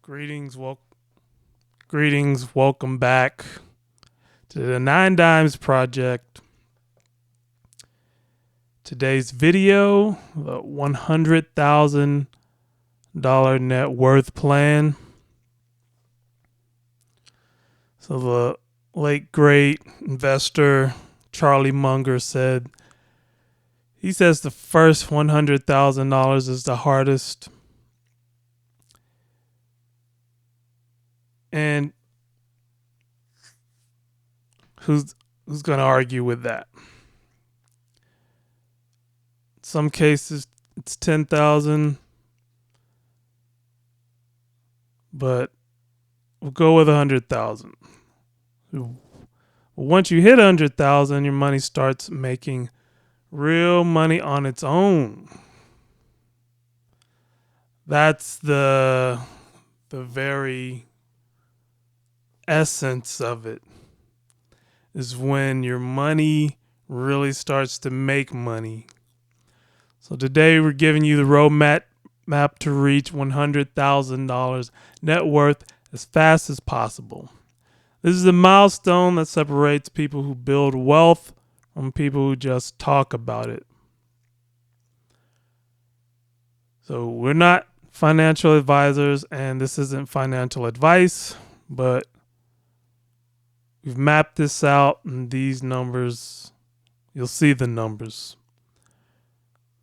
Greetings, welcome back to the Nine Dimes Project. Today's video, the $100,000 net worth plan. So the late great investor Charlie Munger said, he says the first $100,000 is the hardest. And who's going to argue with that? In some cases it's 10,000, but we'll go with 100,000. Once you hit 100,000, your money starts making real money on its own. That's the very essence of it, is when your money really starts to make money. So today we're giving you the roadmap to reach $100,000 net worth as fast as possible. This is a milestone that separates people who build wealth from people who just talk about it. So we're not financial advisors, and this isn't financial advice, but we've mapped this out, and these numbers, you'll see the numbers.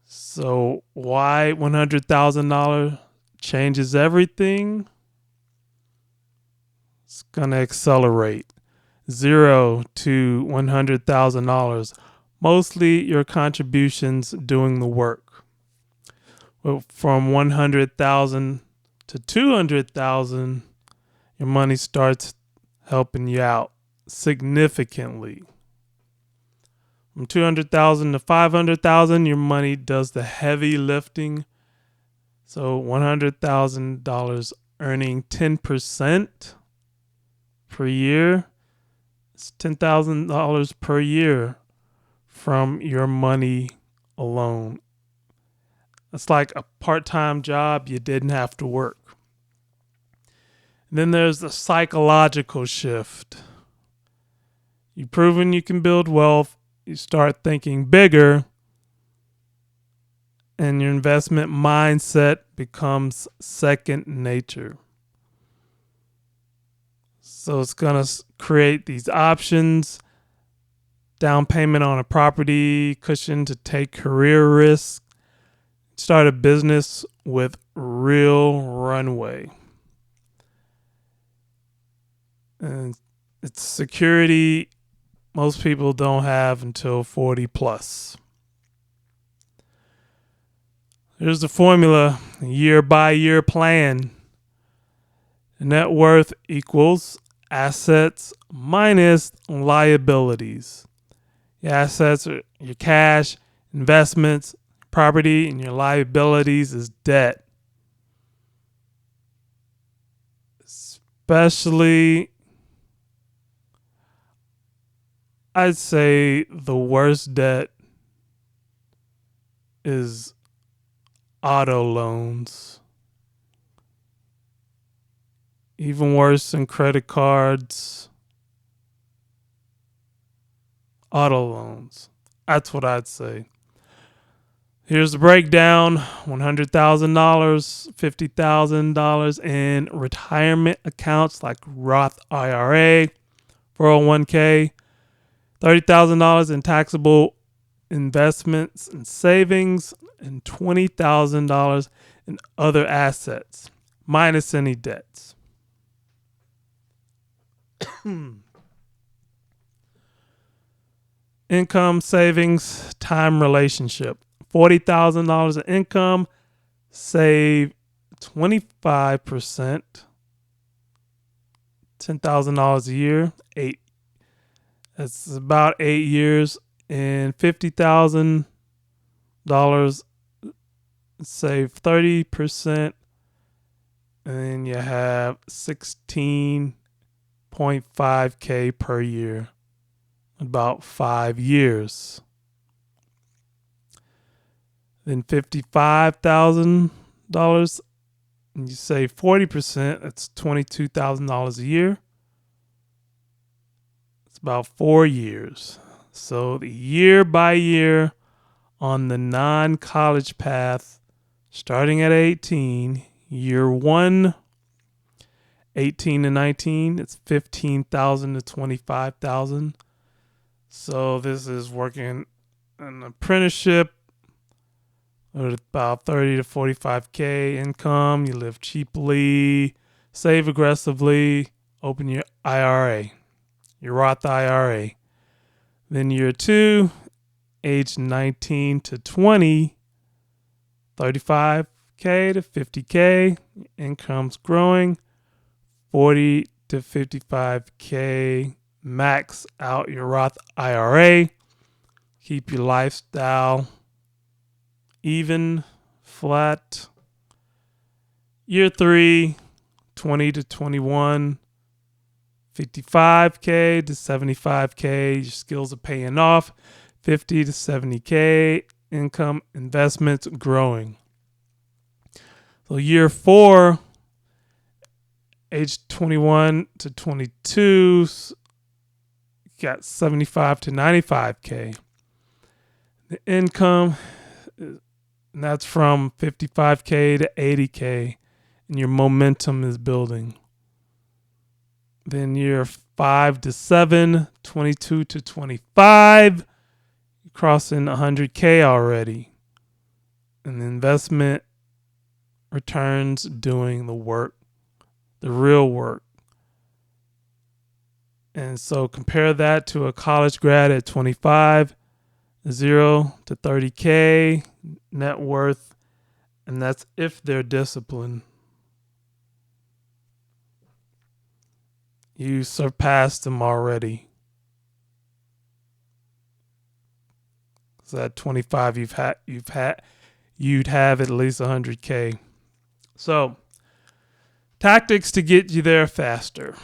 So why $100,000 changes everything? It's going to accelerate. $0 to $100,000. Mostly your contributions doing the work. Well, from $100,000 to $200,000, your money starts helping you out significantly. From $200,000 to $500,000, your money does the heavy lifting. So $100,000 earning 10% per year. It's $10,000 per year from your money alone. It's like a part-time job you didn't have to work. And then there's the psychological shift. You've proven you can build wealth. You start thinking bigger, and your investment mindset becomes second nature. So it's going to create these options: down payment on a property, cushion to take career risks, start a business with real runway. And it's security most people don't have until 40 plus. Here's the formula: year by year plan. Net worth equals assets minus liabilities. Your assets are your cash, investments, property, and your liabilities is debt. Especially, I'd say the worst debt is auto loans. Even worse than credit cards, auto loans. That's what I'd say. Here's the breakdown: $100,000, $50,000 in retirement accounts like Roth IRA, 401k, $30,000 in taxable investments and savings, and $20,000 in other assets, minus any debts. Income, savings, time relationship. $40,000 in income, save 25%, $10,000 a year, that's about 8 years, and $50,000, save 30%, and then you have 16.5K per year, about 5 years. Then $55,000 and you save 40%, that's $22,000 a year. It's about 4 years. So the year by year on the non-college path, starting at 18, year 1, 18 to 19, it's 15,000 to 25,000. So this is working an apprenticeship with about 30 to 45K income. You live cheaply, save aggressively, open your IRA, your Roth IRA. Then year 2, age 19 to 20, 35K to 50K, income's growing, 40 to 55K, max out your Roth IRA, keep your lifestyle even, flat. Year 3, 20 to 21, 55K to 75K, your skills are paying off, 50 to 70K, income, investments growing. So year 4, age 21 to 22, got 75 to 95K. The income, and that's from 55K to 80K, and your momentum is building. Then year 5 to 7, 22 to 25, you're crossing 100K already. And the investment returns doing the work, the real work. And so compare that to a college grad at 25, 0 to 30K net worth, and that's if they're disciplined. You surpassed them already. So at 25, you'd have at least 100K. So, tactics to get you there faster.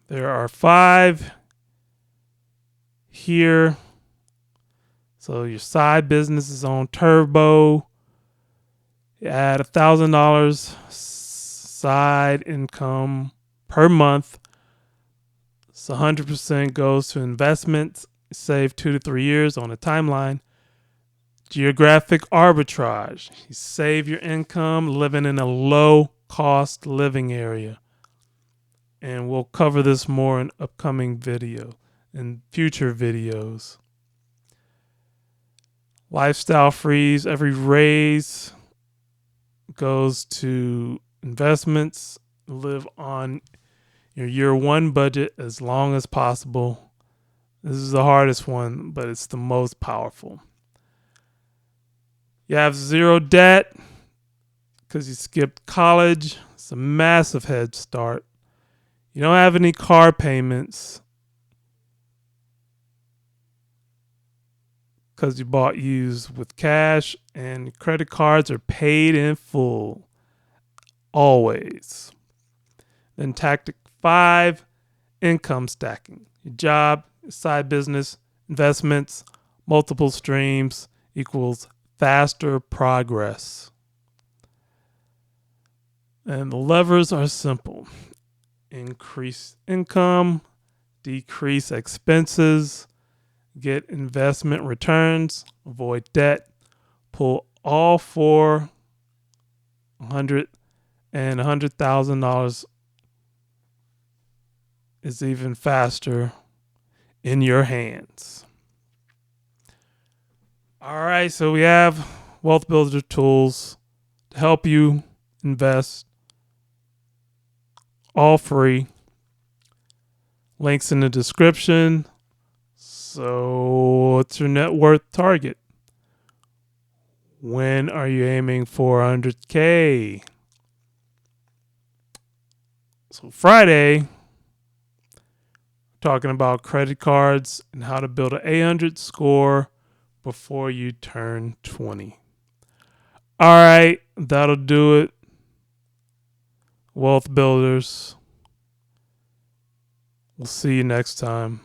There are 5 here. So your side business is on turbo. You add $1,000 side income per month. So 100% goes to investments. Save 2 to 3 years on a timeline. Geographic arbitrage. You save your income living in a low cost living area. And we'll cover this more in upcoming video and future videos. Lifestyle freeze. Every raise goes to investments. Live on your year 1 budget as long as possible. This is the hardest one, but it's the most powerful. You have 0 debt because you skipped college. It's a massive head start. You don't have any car payments because you bought used with cash, and credit cards are paid in full. Always. Then tactic 5, income stacking. Your job, your side business, investments, multiple streams equals faster progress. And the levers are simple. Increase income, decrease expenses, get investment returns, avoid debt, pull all 400 and $100,000 is even faster in your hands. All right, so we have Wealth Builder tools to help you invest, all free. Links in the description. So what's your net worth target? When are you aiming for 100K? So Friday, talking about credit cards and how to build an 800 score before you turn 20. All right, that'll do it. Wealth Builders. We'll see you next time.